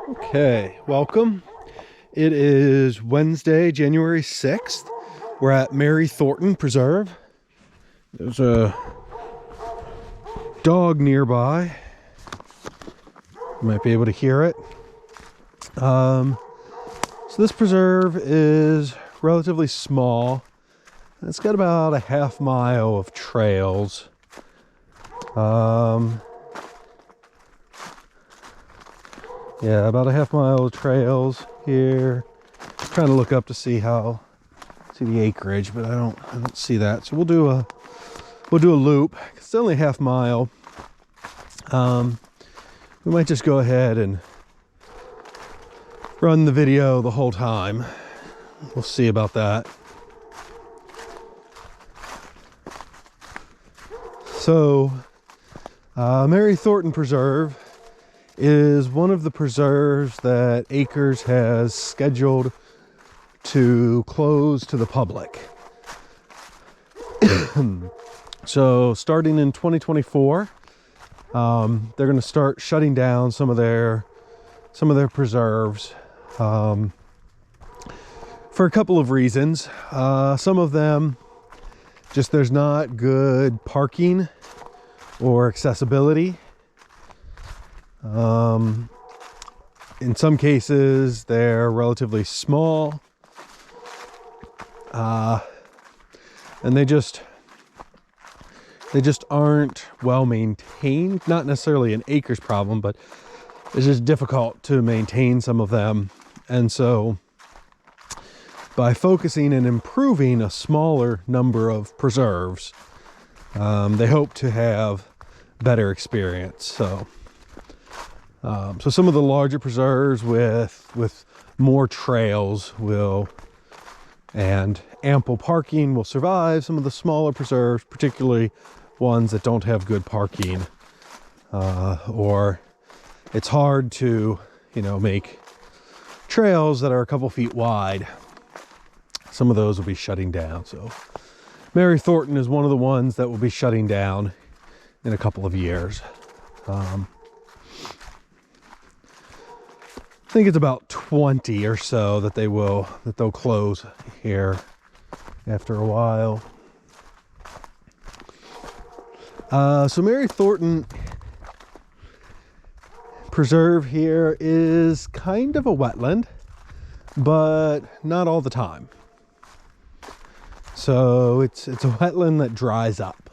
Okay, welcome. It is Wednesday, January 6th. We're at Mary Thornton Preserve. There's a dog nearby. You might be able to hear it. So this preserve is relatively small. It's got about a half mile of trails. Yeah, about a half mile of trails here. Trying to look up to see the acreage, but I don't see that. So we'll do a loop. It's only a half mile. We might just go ahead and run the video the whole time. We'll see about that. So, Mary Thornton Preserve is one of the preserves that Acres has scheduled to close to the public. So starting in 2024, they're going to start shutting down some of their preserves for a couple of reasons. Some of them, just there's not good parking or accessibility. In some cases, they're relatively small, and they just aren't well maintained. Not necessarily an Acres problem, but it's just difficult to maintain some of them. And so by focusing and improving a smaller number of preserves, they hope to have better experience. So some of the larger preserves with more trails and ample parking will survive. Some of the smaller preserves, particularly ones that don't have good parking, or it's hard to, make trails that are a couple feet wide. Some of those will be shutting down. So Mary Thornton is one of the ones that will be shutting down in a couple of years. I think it's about 20 or so that they'll close here after a while. So Mary Thornton Preserve here is kind of a wetland, but not all the time. So it's a wetland that dries up.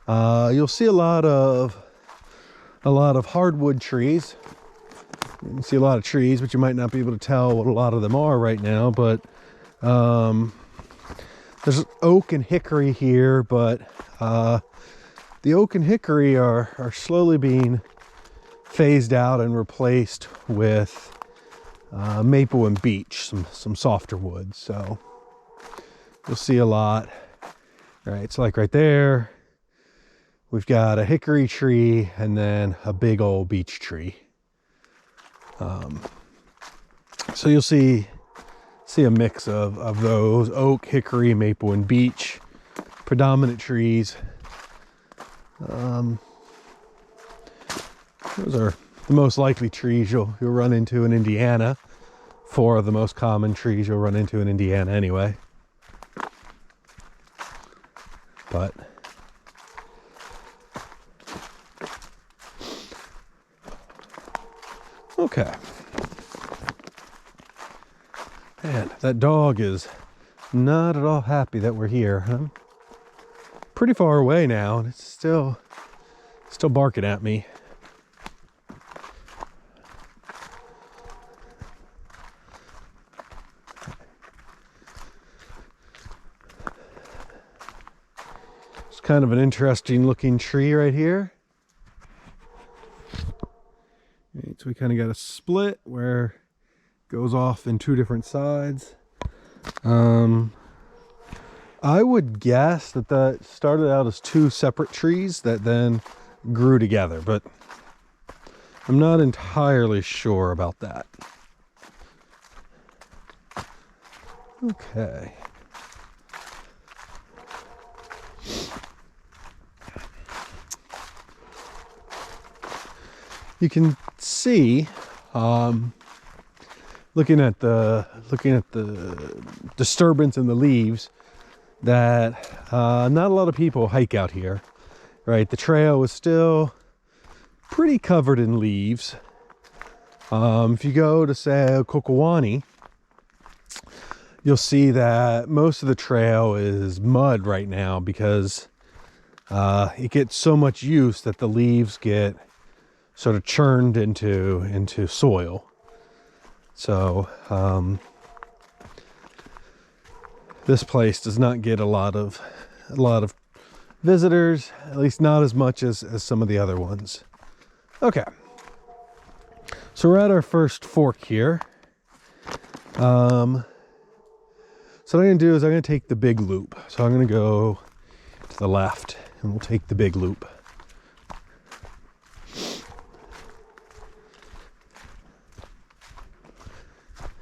You'll see a lot of hardwood trees. You can see a lot of trees, but you might not be able to tell what a lot of them are right now. But there's oak and hickory here, but the oak and hickory are slowly being phased out and replaced with maple and beech, some softer woods. So you'll see a lot. All right, so like right there, we've got a hickory tree and then a big old beech tree. So you'll see a mix of those: oak, hickory, maple, and beech, predominant trees. Those are the most likely trees you'll run into in Indiana. 4 of the most common trees you'll run into in Indiana anyway. But okay. Man, that dog is not at all happy that we're here. I'm pretty far away now, and it's still barking at me. It's kind of an interesting looking tree right here. So we kind of got a split where it goes off in 2 different sides. I would guess that started out as 2 separate trees that then grew together, but I'm not entirely sure about that. Okay. You can see, looking at the disturbance in the leaves, that not a lot of people hike out here, right? The trail is still pretty covered in leaves. If you go to, say, Kokowani, you'll see that most of the trail is mud right now because it gets so much use that the leaves get sort of churned into soil. So this place does not get a lot of visitors, at least not as much as some of the other ones. Okay, so we're at our first fork here. So what I'm going to do is I'm going to take the big loop. So I'm going to go to the left and we'll take the big loop.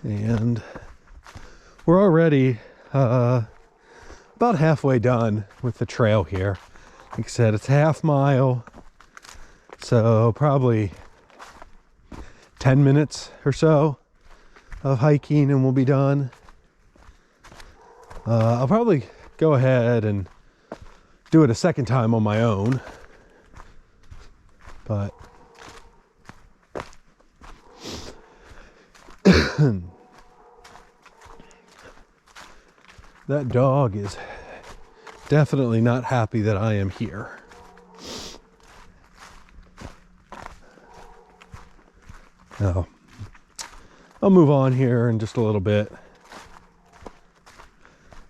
And we're already about halfway done with the trail here. Like I said, it's half mile, so probably 10 minutes or so of hiking and we'll be done. I'll probably go ahead and do it a second time on my own, but that dog is definitely not happy that I am here. Now, I'll move on here in just a little bit.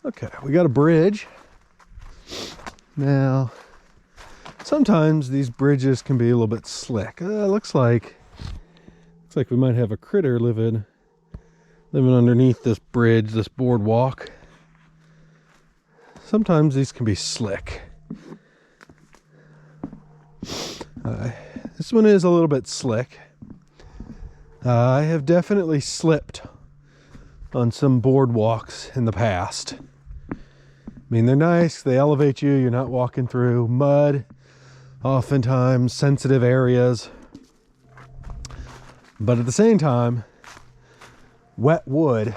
Okay, we got a bridge. Now, sometimes these bridges can be a little bit slick. Looks like we might have a critter living underneath this bridge, this boardwalk. Sometimes these can be slick. This one is a little bit slick. I have definitely slipped on some boardwalks in the past. I mean, they're nice, they elevate you, you're not walking through mud, oftentimes sensitive areas. But at the same time, wet wood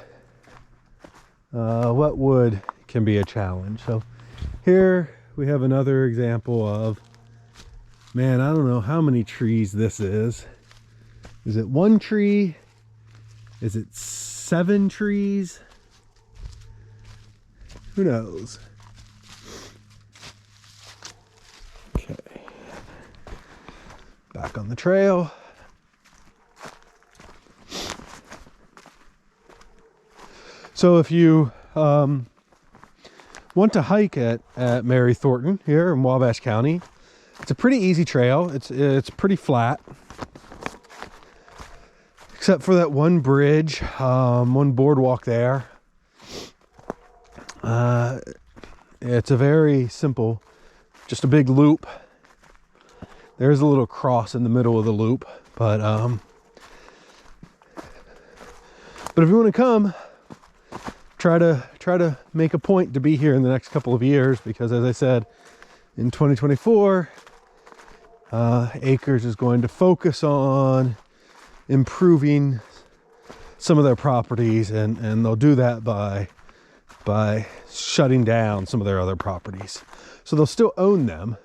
can be a challenge. So here we have another example of, man, I don't know how many trees this is. Is it one tree? Is it 7 trees? Who knows? Okay. Back on the trail. So if you want to hike at Mary Thornton here in Wabash County, it's a pretty easy trail. It's pretty flat, except for that one bridge, one boardwalk there. It's a very simple, just a big loop. There's a little cross in the middle of the loop, but if you want to come, try to make a point to be here in the next couple of years, because as I said, in 2024, Acres is going to focus on improving some of their properties, and they'll do that by shutting down some of their other properties. So they'll still own them,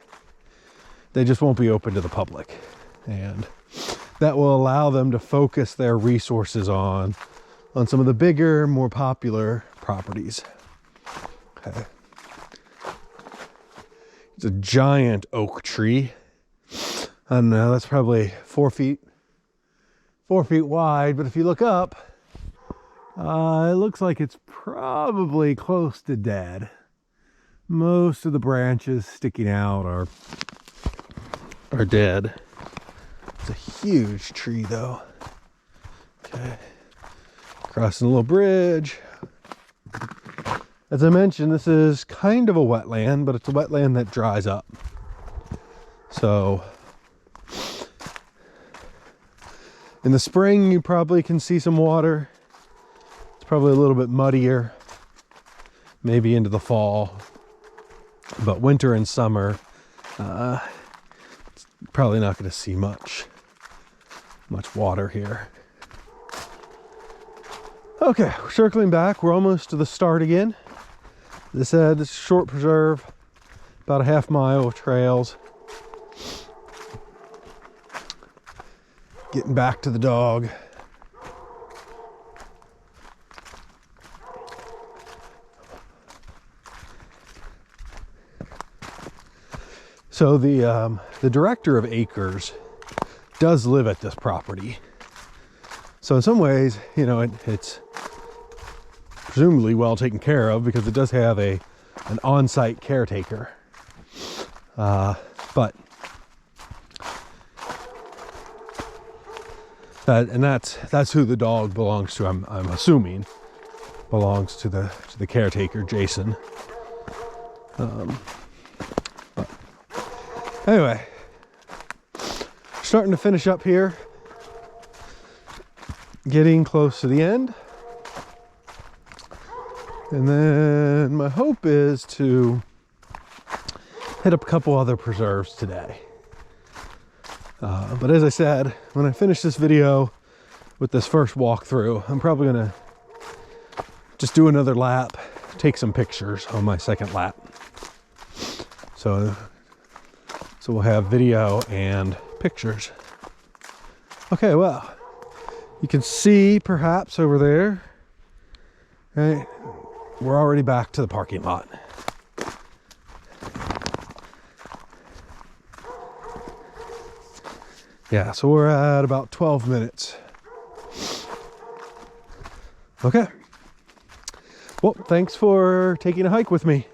they just won't be open to the public, and that will allow them to focus their resources on some of the bigger, more popular properties. Okay. It's a giant oak tree. I don't know, that's probably 4 feet wide, but if you look up, it looks like it's probably close to dead. Most of the branches sticking out are dead. It's a huge tree though. Okay. Crossing a little bridge. As I mentioned, this is kind of a wetland, but it's a wetland that dries up. So in the spring, you probably can see some water. It's probably a little bit muddier, maybe into the fall. But winter and summer, it's probably not going to see much. much water here. Okay, we're circling back. We're almost to the start again. This is a short preserve, about a half mile of trails. Getting back to the dog. So the director of acres does live at this property. So in some ways, you know, it's presumably well taken care of because it does have an on-site caretaker. But that's who the dog belongs to. I'm assuming belongs to the caretaker, Jason. But anyway, starting to finish up here. Getting close to the end. And then my hope is to hit up a couple other preserves today. But as I said, when I finish this video with this first walkthrough, I'm probably gonna just do another lap, take some pictures on my second lap. So we'll have video and pictures. Okay, well, you can see perhaps over there, right? We're already back to the parking lot. Yeah, so we're at about 12 minutes. Okay. Well, thanks for taking a hike with me.